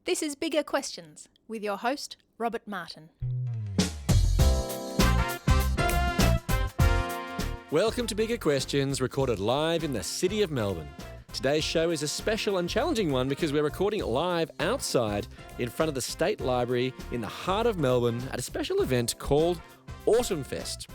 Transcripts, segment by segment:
This is Bigger Questions with your host, Robert Martin. Welcome to Bigger Questions, recorded live in the city of Melbourne. Today's show is a special and challenging one because we're recording it live outside in front of the State Library in the heart of Melbourne at a special event called Autumnfest.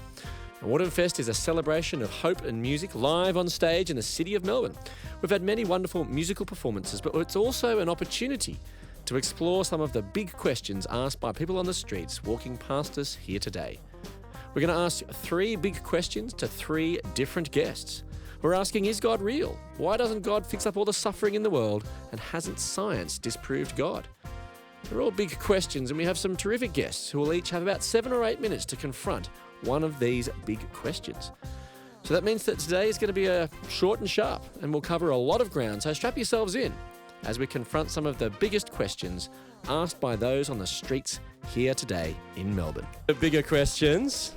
Autumnfest is a celebration of hope and music live on stage in the city of Melbourne. We've had many wonderful musical performances, but it's also an opportunity to explore some of the big questions asked by people on the streets walking past us here today. We're going to ask 3 big questions to 3 different guests. We're asking, is God real? Why doesn't God fix up all the suffering in the world? And hasn't science disproved God? They're all big questions, and we have some terrific guests who will each have about 7 or 8 minutes to confront one of these big questions. So that means that today is going to be short and sharp, and we'll cover a lot of ground, so strap yourselves in as we confront some of the biggest questions asked by those on the streets here today in Melbourne. The bigger questions.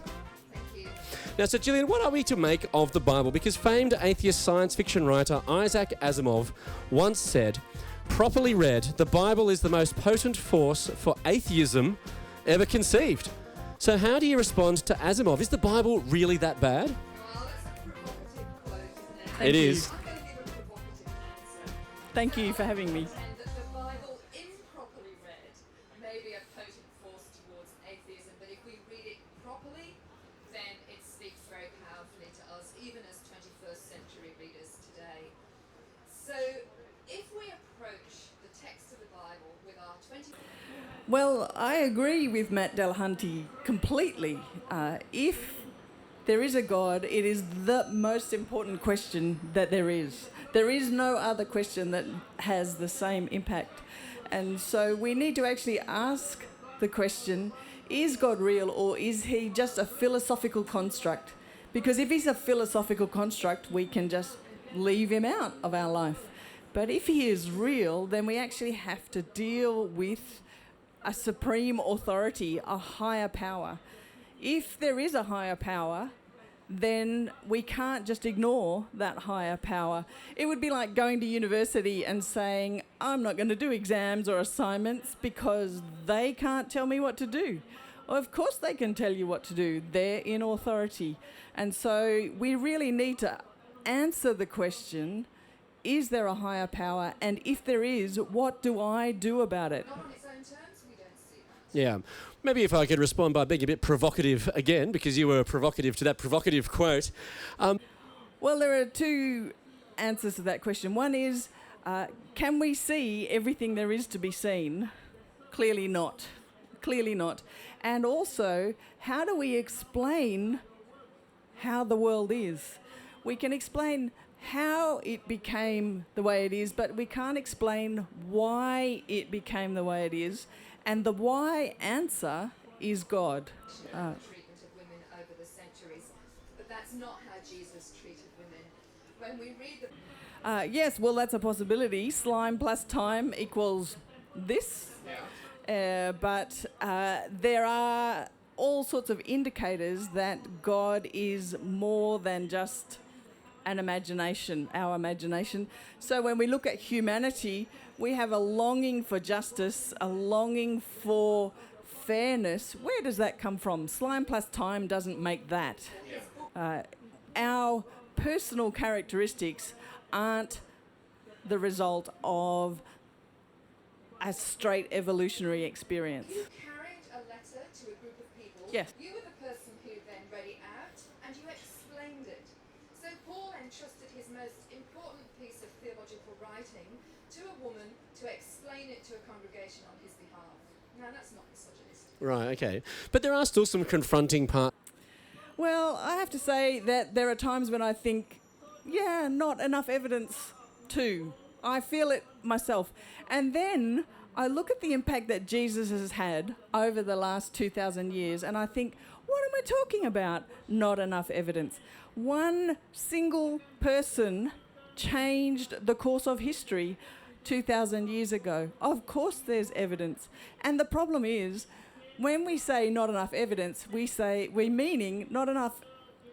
Thank you. Now, so Gillian, what are we to make of the Bible? Because famed atheist science fiction writer Isaac Asimov once said, properly read, the Bible is the most potent force for atheism ever conceived. So how do you respond to Asimov? Is the Bible really that bad? Well, that's a provocative quote, isn't it? It is. I'm going to give a provocative answer. Thank you for having me. And that the Bible, improperly read, may be a potent force towards atheism, but if we read it properly, then it speaks very powerfully to us, even as 21st century readers today. So, if we approach the text of the Bible with our 20... Well, I agree with Matt Delahunty completely. If there is a God, it is the most important question that there is. There is no other question that has the same impact. And so we need to actually ask the question, is God real or is he just a philosophical construct? Because if he's a philosophical construct, we can just leave him out of our life. But if he is real, then we actually have to deal with a supreme authority, a higher power. If there is a higher power, then we can't just ignore that higher power. It would be like going to university and saying, I'm not going to do exams or assignments because they can't tell me what to do. Well, of course they can tell you what to do. They're in authority. And so we really need to answer the question, is there a higher power? And if there is, what do I do about it? Not on its own terms, we don't see that. Yeah. Maybe if I could respond by being a bit provocative again, because you were provocative to that provocative quote. Well, there are 2 answers to that question. One is, can we see everything there is to be seen? Clearly not. Clearly not. And also, how do we explain how the world is? We can explain how it became the way it is, but we can't explain why it became the way it is. And the why answer is God. Treatment of women over the centuries, but that's not how Jesus treated women. When we read the... Yes, well, that's a possibility. Slime plus time equals this. But there are all sorts of indicators that God is more than just an imagination, our imagination. So when we look at humanity, we have a longing for justice, a longing for fairness. Where does that come from? Slime plus time doesn't make that. Our personal characteristics aren't the result of a straight evolutionary experience. You carried a letter to a group of people. Yes. You were the person who then read it out and you explained it. So Paul entrusted his most important piece of theological writing to a woman to explain it to a congregation on his behalf. Now, that's not misogynistic. Right, okay. But there are still some confronting parts. Well, I have to say that there are times when I think, yeah, not enough evidence too. I feel it myself. And then I look at the impact that Jesus has had over the last 2,000 years and I think, what am I talking about? Not enough evidence. One single person changed the course of history 2,000 years ago. Of course there's evidence. And the problem is, when we say not enough evidence, we're meaning not enough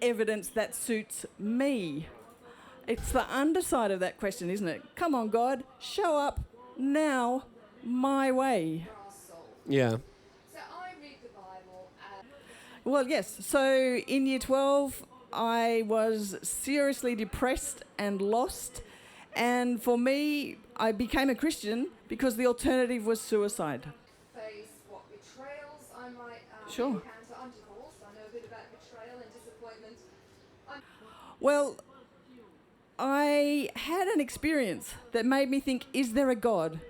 evidence that suits me. It's the underside of that question, isn't it? Come on, God, show up now. my way. for our soul. Yeah. So I read the Bible as Well, yes. So in year 12, I was seriously depressed and lost. And for me, I became a Christian because the alternative was suicide. face what betrayals I might Sure. encounter. I'm divorced. I know a bit about betrayal and disappointment. Well, I had an experience that made me think, is there a God?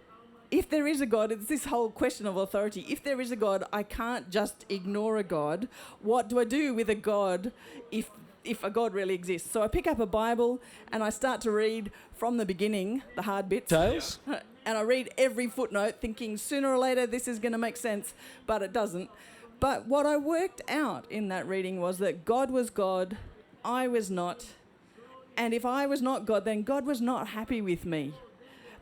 If there is a God, it's this whole question of authority. If there is a God, I can't just ignore a God. What do I do with a God if a God really exists? So I pick up a Bible and I start to read from the beginning, the hard bits. Tails? And I read every footnote thinking sooner or later this is going to make sense, but it doesn't. But what I worked out in that reading was that God was God, I was not. And if I was not God, then God was not happy with me.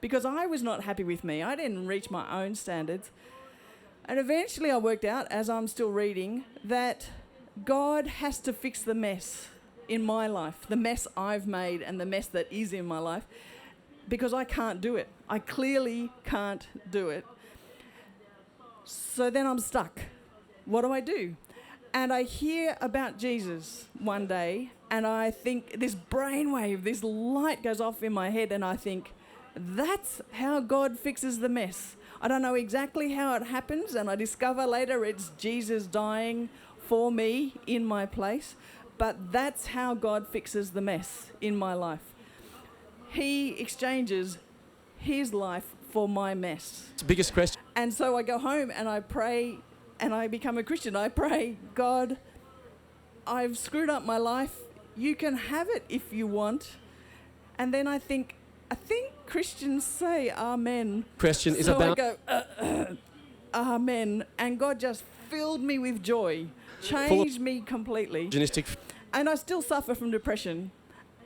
Because I was not happy with me. I didn't reach my own standards. And eventually I worked out, as I'm still reading, that God has to fix the mess in my life, the mess I've made and the mess that is in my life, because I can't do it. I clearly can't do it. So then I'm stuck. What do I do? And I hear about Jesus one day, and I think this brainwave, this light goes off in my head, and I think, that's how God fixes the mess. I don't know exactly how it happens, and I discover later it's Jesus dying for me in my place, but that's how God fixes the mess in my life. He exchanges his life for my mess. It's the biggest question. And so I go home and I pray and I become a Christian. I pray, God, I've screwed up my life. You can have it if you want. And then I think Christians say amen. Question is so about... I go, amen. And God just filled me with joy, changed me completely. And I still suffer from depression.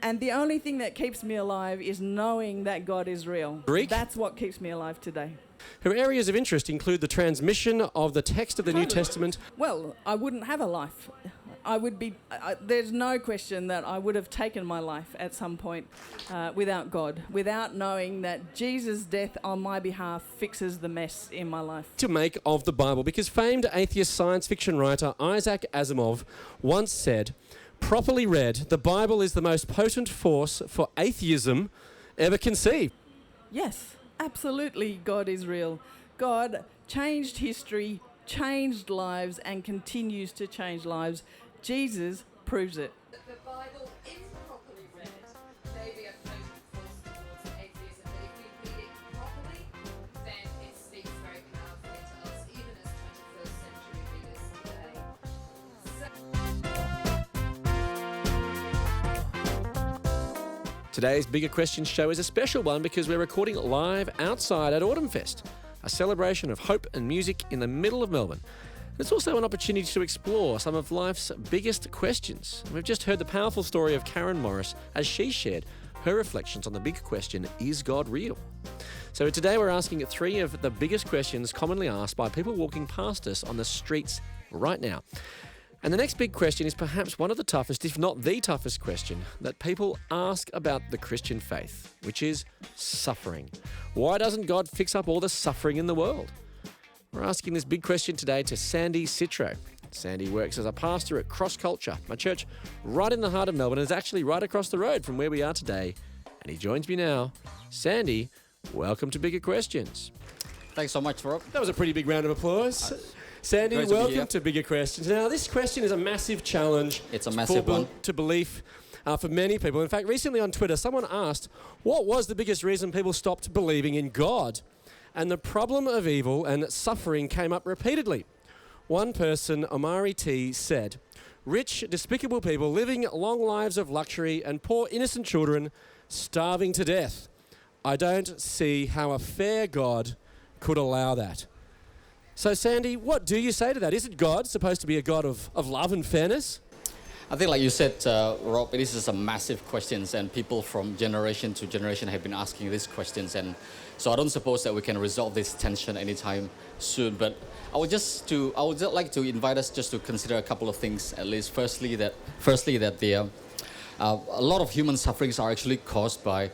And the only thing that keeps me alive is knowing that God is real. Greek? That's what keeps me alive today. Her areas of interest include the transmission of the text of the New Testament. Well, I wouldn't have a life. I would be. There's no question that I would have taken my life at some point without God, without knowing that Jesus' death on my behalf fixes the mess in my life. To make of the Bible, because famed atheist science fiction writer Isaac Asimov once said, properly read, the Bible is the most potent force for atheism ever conceived. Yes, absolutely, God is real. God changed history, changed lives, and continues to change lives. Jesus proves it. The Bible, improperly read, may be a potent force towards atheism, but if we read it properly, then it speaks very powerfully to us, even as 21st century readers today. Today's Bigger Questions show is a special one because we're recording live outside at Autumnfest, a celebration of hope and music in the middle of Melbourne. It's also an opportunity to explore some of life's biggest questions. And we've just heard the powerful story of Karen Morris as she shared her reflections on the big question, is God real? So today we're asking 3 of the biggest questions commonly asked by people walking past us on the streets right now. And the next big question is perhaps one of the toughest, if not the toughest question that people ask about the Christian faith, which is suffering. Why doesn't God fix up all the suffering in the world? We're asking this big question today to Sandy Citro. Sandy works as a pastor at CrossCulture, a church right in the heart of Melbourne, and is actually right across the road from where we are today. And he joins me now. Sandy, welcome to Bigger Questions. Thanks so much, Rob. That was a pretty big round of applause. Sandy, Great to be welcome here. to Bigger Questions. Now, this question is a massive challenge. It's a massive one. To belief for many people. In fact, recently on Twitter, someone asked, what was the biggest reason people stopped believing in God? And the problem of evil and suffering came up repeatedly. One person, Omari T, said, rich, despicable people living long lives of luxury and poor innocent children starving to death. I don't see how a fair God could allow that. So, Sandy, what do you say to that? Isn't God supposed to be a God of love and fairness? I think, like you said, Rob, it is a massive question, and people from generation to generation have been asking these questions, and so I don't suppose that we can resolve this tension anytime soon. But I would just like to invite us just to consider a couple of things, at least. Firstly, that a lot of human sufferings are actually caused by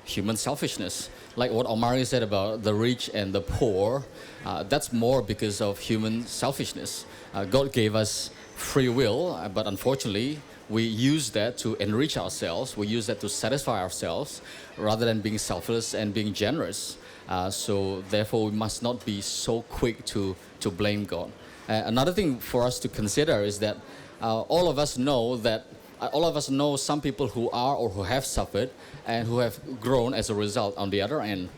human selfishness. Like what Omari said about the rich and the poor, that's more because of human selfishness. God gave us free will, but unfortunately, we use that to enrich ourselves. We use that to satisfy ourselves rather than being selfless and being generous. So therefore, we must not be so quick to blame God. Another thing for us to consider is that all of us know some people who are or who have suffered and who have grown as a result on the other end.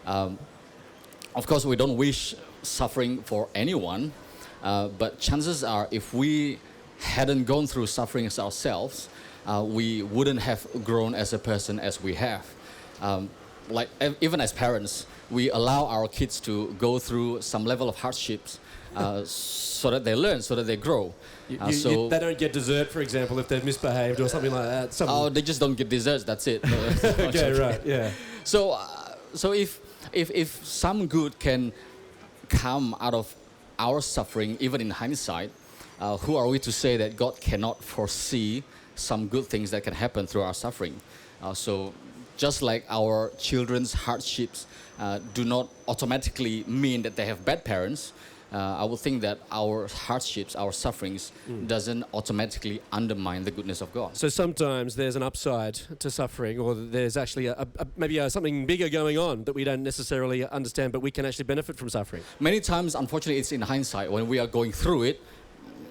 Of course, we don't wish suffering for anyone, but chances are if we hadn't gone through sufferings ourselves, we wouldn't have grown as a person as we have. Even as parents, we allow our kids to go through some level of hardships so that they learn, so that they grow. They don't get dessert, for example, if they've misbehaved or something like that. Oh, they just don't get desserts. That's it. Okay, right, yeah. So if some good can come out of our suffering, even in hindsight, who are we to say that God cannot foresee some good things that can happen through our suffering? So just like our children's hardships do not automatically mean that they have bad parents, I would think that our hardships, our sufferings, doesn't automatically undermine the goodness of God. So sometimes there's an upside to suffering, or there's actually maybe something bigger going on that we don't necessarily understand, but we can actually benefit from suffering. Many times, unfortunately, it's in hindsight. When we are going through it,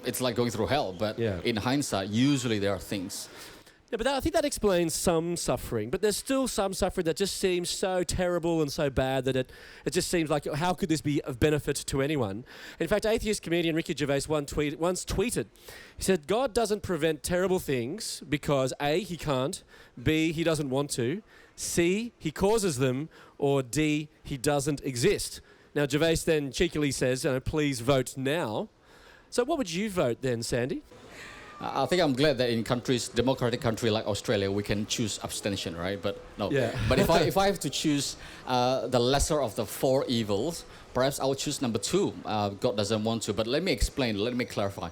it's like going through hell. But in hindsight, usually there are things. Yeah, but I think that explains some suffering. But there's still some suffering that just seems so terrible and so bad that it just seems like, how could this be of benefit to anyone? In fact, atheist comedian Ricky Gervais once tweeted, he said, God doesn't prevent terrible things because A, he can't, B, he doesn't want to, C, he causes them, or D, he doesn't exist. Now, Gervais then cheekily says, please vote now. So what would you vote then, Sandy? I think I'm glad that in democratic country like Australia, we can choose abstention, right? But no. Yeah. But if I have to choose the lesser of the four evils, perhaps I would choose number 2. God doesn't want to. But let me explain. Let me clarify.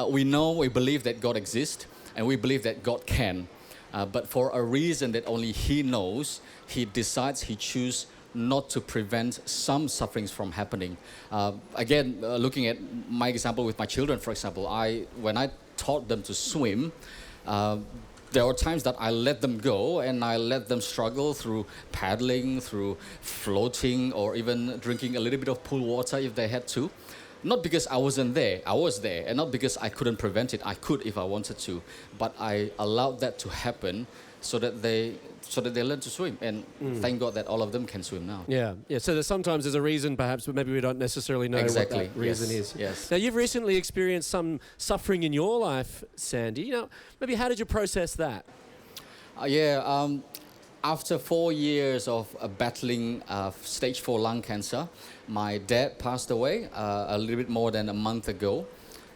We believe that God exists, and we believe that God can. But for a reason that only He knows, He decides, He chooses not to prevent some sufferings from happening. Again, looking at my example with my children, for example, when I taught them to swim, there were times that I let them go and I let them struggle through paddling, through floating, or even drinking a little bit of pool water if they had to. Not because I wasn't there, I was there, and not because I couldn't prevent it, I could if I wanted to, but I allowed that to happen so that they learn to swim, and thank God that all of them can swim now. Yeah. So sometimes there's a reason, perhaps, but maybe we don't necessarily know what that reason is. Yes. Now, you've recently experienced some suffering in your life, Sandy. Maybe how did you process that? After 4 years of battling stage 4 lung cancer, my dad passed away a little bit more than a month ago.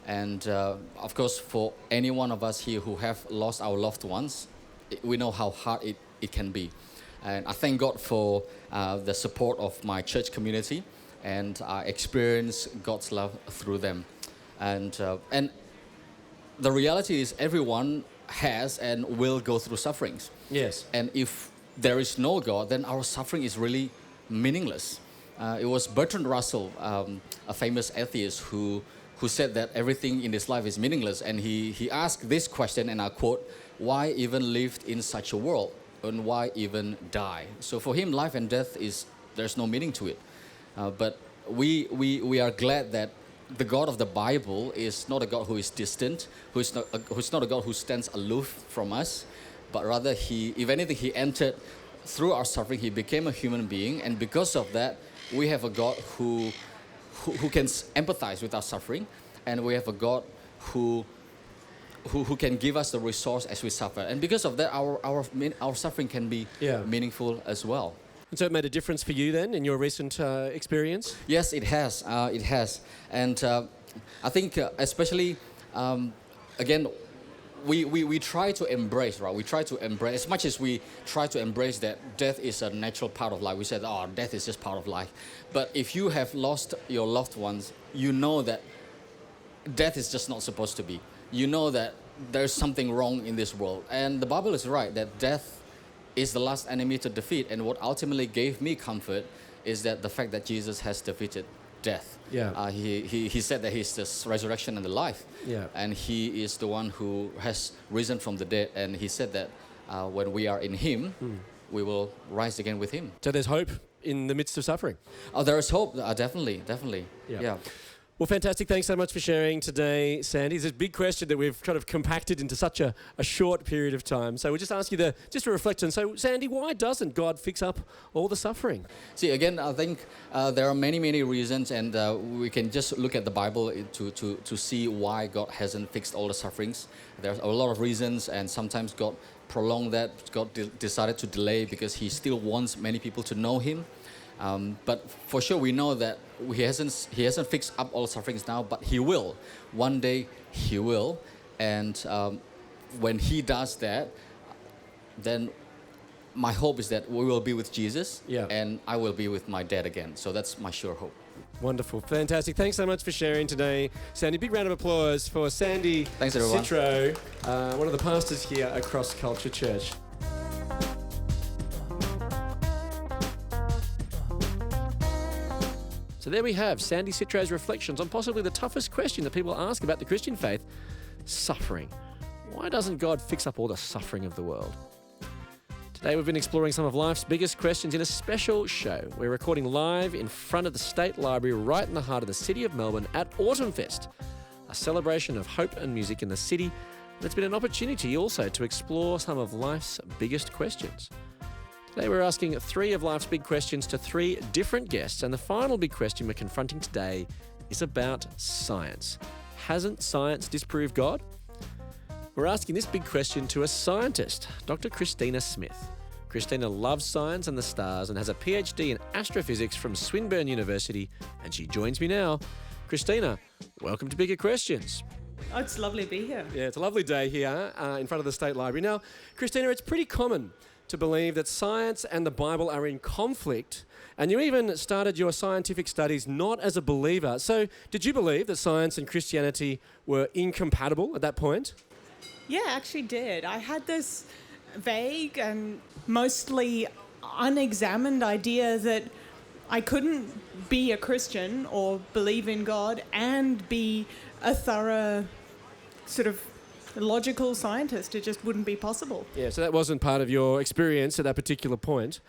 And of course, for any one of us here who have lost our loved ones, we know how hard it can be. And I thank God for the support of my church community, and I experience God's love through them. And the reality is everyone has and will go through sufferings. Yes. And if there is no God, then our suffering is really meaningless. It was Bertrand Russell, a famous atheist, who said that everything in this life is meaningless. And he asked this question, and I quote, "Why even live in such a world? And why even die?" So for him, life and death there's no meaning to it. But we are glad that the God of the Bible is not a God who is distant, who's not a God who stands aloof from us, but rather if anything, he entered through our suffering. He became a human being, and because of that, we have a God who can empathize with our suffering, and we have a God who can give us the resource as we suffer. And because of that, our suffering can be meaningful as well. And so it made a difference for you then in your recent experience? Yes, it has. It has. And I think especially, again, we try to embrace, right? We try to embrace, as much as we try to embrace that death is a natural part of life. We said, death is just part of life. But if you have lost your loved ones, you know that death is just not supposed to be. You know that there's something wrong in this world. And the Bible is right that death is the last enemy to defeat. And what ultimately gave me comfort is that the fact that Jesus has defeated death. Yeah. He said that he's the resurrection and the life. Yeah. And he is the one who has risen from the dead. And he said that when we are in him, we will rise again with him. So there's hope in the midst of suffering. Oh, there is hope. Definitely. Yeah. Well, fantastic. Thanks so much for sharing today, Sandy. It's a big question that we've kind of compacted into such a short period of time. So we'll just ask you just to reflect on. So, Sandy, why doesn't God fix up all the suffering? See, again, I think there are many, many reasons, and we can just look at the Bible to see why God hasn't fixed all the sufferings. There's a lot of reasons, and sometimes God prolonged that. God decided to delay because he still wants many people to know him. But for sure, we know that he hasn't fixed up all sufferings now, but he will. One day, he will. And when he does that, then my hope is that we will be with Jesus, and I will be with my dad again. So that's my sure hope. Wonderful. Fantastic. Thanks so much for sharing today, Sandy. Big round of applause for Sandy Thanks, everyone. Citro, one of the pastors here at CrossCulture Church. So there we have Sandy Citro's reflections on possibly the toughest question that people ask about the Christian faith, suffering. Why doesn't God fix up all the suffering of the world? Today we've been exploring some of life's biggest questions in a special show. We're recording live in front of the State Library right in the heart of the city of Melbourne at Autumnfest, a celebration of hope and music in the city. And it's been an opportunity also to explore some of life's biggest questions. Today we're asking 3 of life's big questions to 3 different guests, and the final big question we're confronting today is about science. Hasn't science disproved God? We're asking this big question to a scientist, Dr. Christina Smith. Christina loves science and the stars and has a PhD in Astrophysics from Swinburne University, and she joins me now. Christina, welcome to Bigger Questions. Oh, it's lovely to be here. Yeah, it's a lovely day here in front of the State Library. Now, Christina, it's pretty common to believe that science and the Bible are in conflict, and you even started your scientific studies not as a believer. So did you believe that science and Christianity were incompatible at that point? Yeah, I actually did. I had this vague and mostly unexamined idea that I couldn't be a Christian or believe in God and be a thorough sort of logical scientist. It just wouldn't be possible. Yeah, so that wasn't part of your experience at that particular point.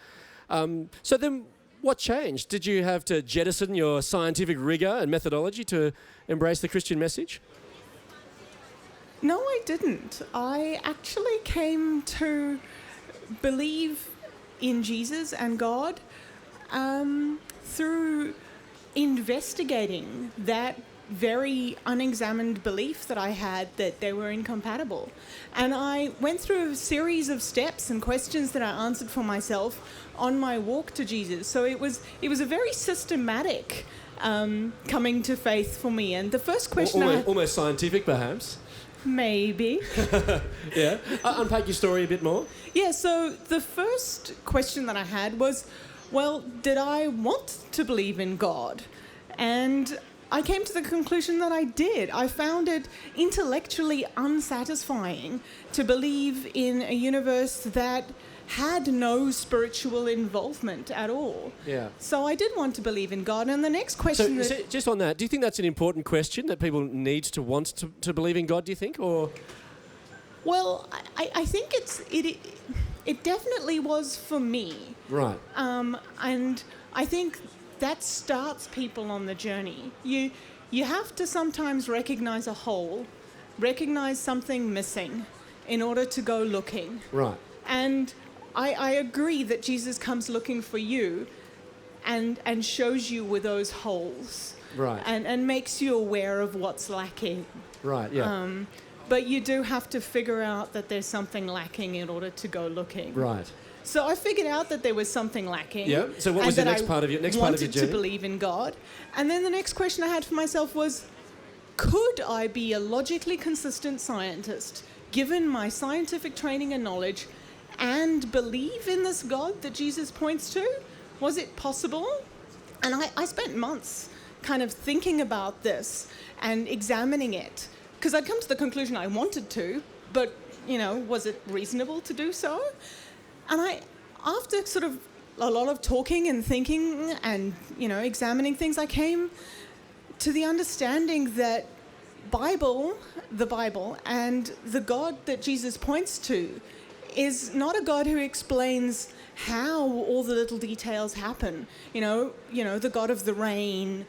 So then what changed? Did you have to jettison your scientific rigour and methodology to embrace the Christian message? No, I didn't. I actually came to believe in Jesus and God through investigating that very unexamined belief that I had that they were incompatible. And I went through a series of steps and questions that I answered for myself on my walk to Jesus. So it was a very systematic coming to faith for me. And the first question almost scientific, perhaps. Maybe. Yeah. Unpack your story a bit more. Yeah, so the first question that I had was, well, did I want to believe in God? And I came to the conclusion that I did. I found it intellectually unsatisfying to believe in a universe that had no spiritual involvement at all. Yeah. So I did want to believe in God. And the next question... So just on that, do you think that's an important question that people need to want to believe in God, do you think? Or? Well, I think it definitely was for me. Right. And I think that starts people on the journey. You have to sometimes recognize a hole, recognize something missing in order to go looking. Right. And I agree that Jesus comes looking for you and shows you with those holes. Right. And makes you aware of what's lacking. Right, yeah. But you do have to figure out that there's something lacking in order to go looking. Right. So I figured out that there was something lacking. Yeah. So what was the next part of your journey? Wanted to believe in God. And then the next question I had for myself was, could I be a logically consistent scientist, given my scientific training and knowledge, and believe in this God that Jesus points to? Was it possible? And I spent months kind of thinking about this and examining it, because I'd come to the conclusion I wanted to, but, was it reasonable to do so? after sort of a lot of talking and thinking and, examining things, I came to the understanding that the Bible, and the God that Jesus points to is not a God who explains how all the little details happen. The God of the rain.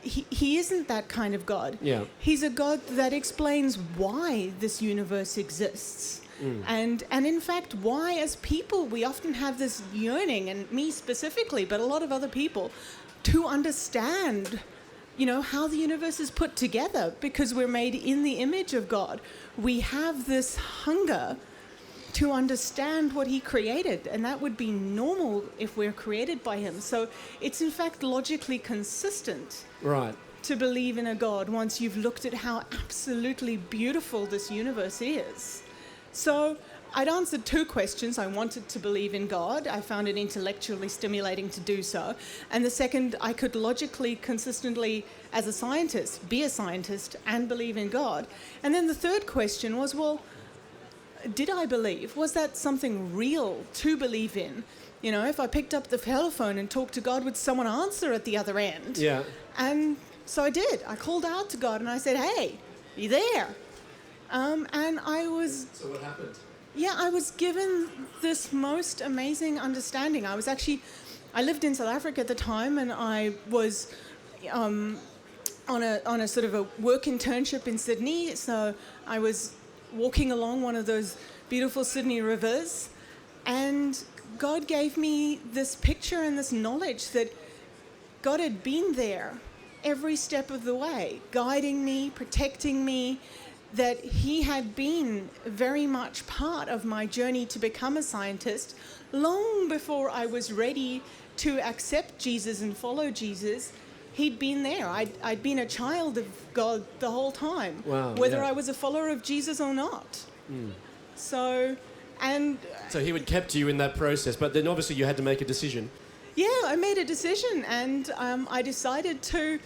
He isn't that kind of God. Yeah. He's a God that explains why this universe exists. And in fact, why as people we often have this yearning, and me specifically, but a lot of other people, to understand how the universe is put together, because we're made in the image of God. We have this hunger to understand what he created, and that would be normal if we're created by him. So it's in fact logically consistent to believe in a God once you've looked at how absolutely beautiful this universe is. So I'd answered 2 questions. I wanted to believe in God. I found it intellectually stimulating to do so. And the second, I could logically, consistently, as a scientist, be a scientist and believe in God. And then the third question was, well, did I believe? Was that something real to believe in? If I picked up the telephone and talked to God, would someone answer at the other end? Yeah. And so I did. I called out to God and I said, hey, are you there? And I was... So what happened? Yeah, I was given this most amazing understanding. I lived in South Africa at the time, and I was on a sort of a work internship in Sydney. So I was walking along one of those beautiful Sydney rivers, and God gave me this picture and this knowledge that God had been there every step of the way, guiding me, protecting me, that he had been very much part of my journey to become a scientist long before I was ready to accept Jesus and follow Jesus. He'd been there. I'd been a child of God the whole time, whether I was a follower of Jesus or not. So he would kept you in that process, but then obviously you had to make a decision. Yeah, I made a decision, and I decided to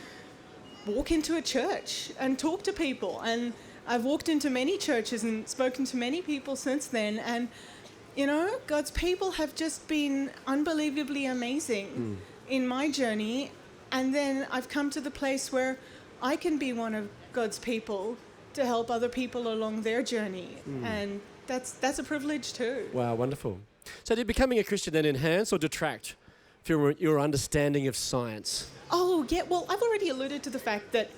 walk into a church and talk to people. And I've walked into many churches and spoken to many people since then, and God's people have just been unbelievably amazing in my journey. And then I've come to the place where I can be one of God's people to help other people along their journey, and that's a privilege too. Wow, wonderful. So did becoming a Christian then enhance or detract from your understanding of science? Oh, yeah, well, I've already alluded to the fact that,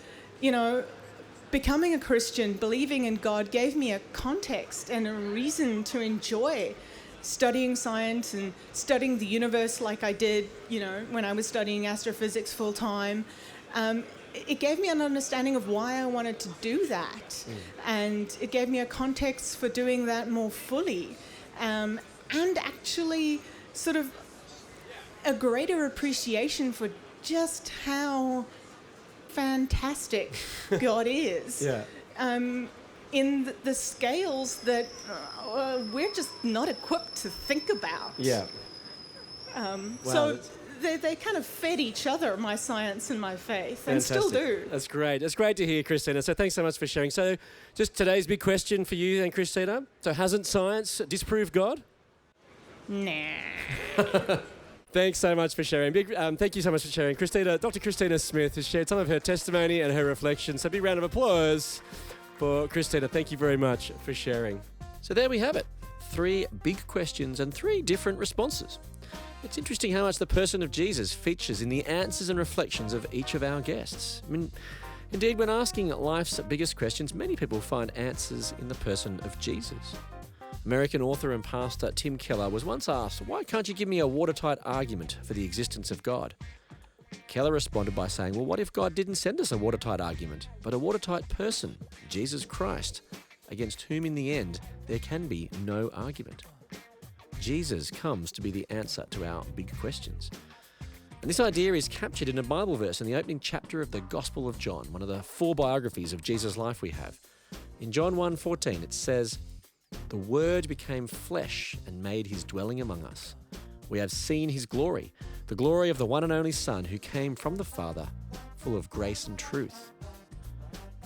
becoming a Christian, believing in God, gave me a context and a reason to enjoy studying science and studying the universe like I did, when I was studying astrophysics full time. It gave me an understanding of why I wanted to do that. And it gave me a context for doing that more fully. And actually sort of a greater appreciation for just how fantastic God is. In the scales that we're just not equipped to think about. So they kind of fed each other, my science and my faith, and still do. That's great. It's great to hear, Christina. So thanks so much for sharing. So just today's big question for you then, Christina. So hasn't science disproved God? Nah. Thanks so much for sharing. Thank you so much for sharing. Dr. Christina Smith has shared some of her testimony and her reflections. So big round of applause for Christina. Thank you very much for sharing. So there we have it. 3 big questions and 3 different responses. It's interesting how much the person of Jesus features in the answers and reflections of each of our guests. Indeed, when asking life's biggest questions, many people find answers in the person of Jesus. American author and pastor Tim Keller was once asked, "Why can't you give me a watertight argument for the existence of God?" Keller responded by saying, "Well, what if God didn't send us a watertight argument, but a watertight person, Jesus Christ, against whom in the end there can be no argument?" Jesus comes to be the answer to our big questions. And this idea is captured in a Bible verse in the opening chapter of the Gospel of John, one of the 4 biographies of Jesus' life we have. In John 1:14 it says, "The Word became flesh and made his dwelling among us. We have seen his glory, the glory of the one and only Son who came from the Father, full of grace and truth."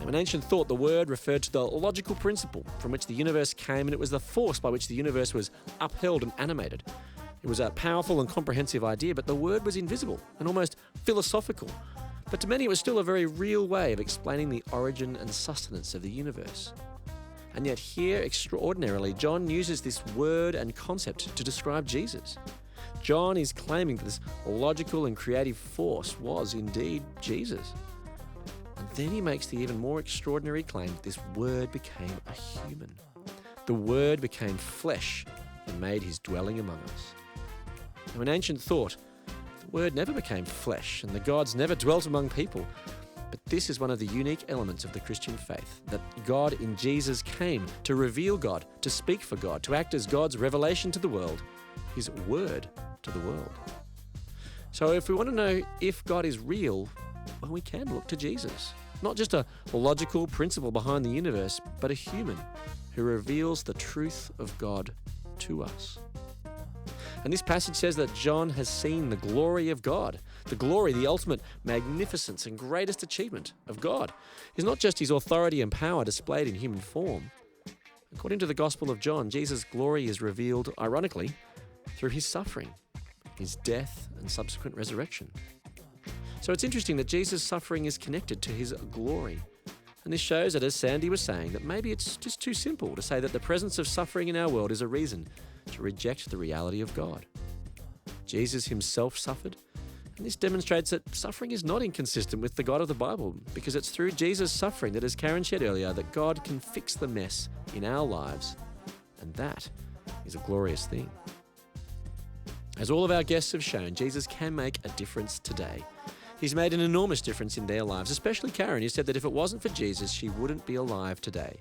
Now, in ancient thought, the word referred to the logical principle from which the universe came, and it was the force by which the universe was upheld and animated. It was a powerful and comprehensive idea, but the word was invisible and almost philosophical. But to many, it was still a very real way of explaining the origin and sustenance of the universe. And yet here, extraordinarily, John uses this word and concept to describe Jesus. John is claiming that this logical and creative force was indeed Jesus. And then he makes the even more extraordinary claim that this word became a human. The word became flesh and made his dwelling among us. Now, in ancient thought, the word never became flesh and the gods never dwelt among people. But this is one of the unique elements of the Christian faith, that God in Jesus came to reveal God, to speak for God, to act as God's revelation to the world, his word to the world. So if we want to know if God is real, well, we can look to Jesus. Not just a logical principle behind the universe, but a human who reveals the truth of God to us. And this passage says that John has seen the glory of God. The glory, the ultimate magnificence and greatest achievement of God is not just his authority and power displayed in human form. According to the Gospel of John, Jesus' glory is revealed, ironically, through his suffering, his death and subsequent resurrection. So it's interesting that Jesus' suffering is connected to his glory. And this shows that, as Sandy was saying, that maybe it's just too simple to say that the presence of suffering in our world is a reason to reject the reality of God. Jesus himself suffered, and this demonstrates that suffering is not inconsistent with the God of the Bible, because it's through Jesus' suffering that, as Karen shared earlier, that God can fix the mess in our lives, and that is a glorious thing. As all of our guests have shown, Jesus can make a difference today. He's made an enormous difference in their lives, especially Karen, who said that if it wasn't for Jesus, she wouldn't be alive today.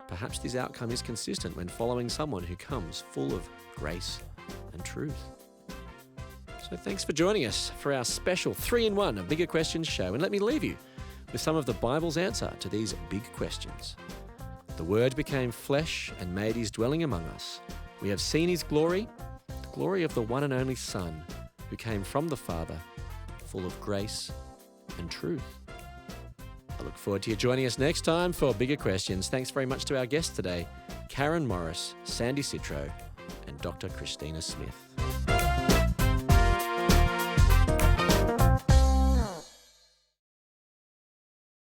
Perhaps this outcome is consistent when following someone who comes full of grace and truth. So thanks for joining us for our special 3-in-1 of Bigger Questions show, and let me leave you with some of the Bible's answer to these big questions. The Word became flesh and made his dwelling among us. We have seen his glory, the glory of the one and only Son, who came from the Father, full of grace and truth. I look forward to you joining us next time for Bigger Questions. Thanks very much to our guests today, Karen Morris, Sandy Citro, and Dr. Christina Smith.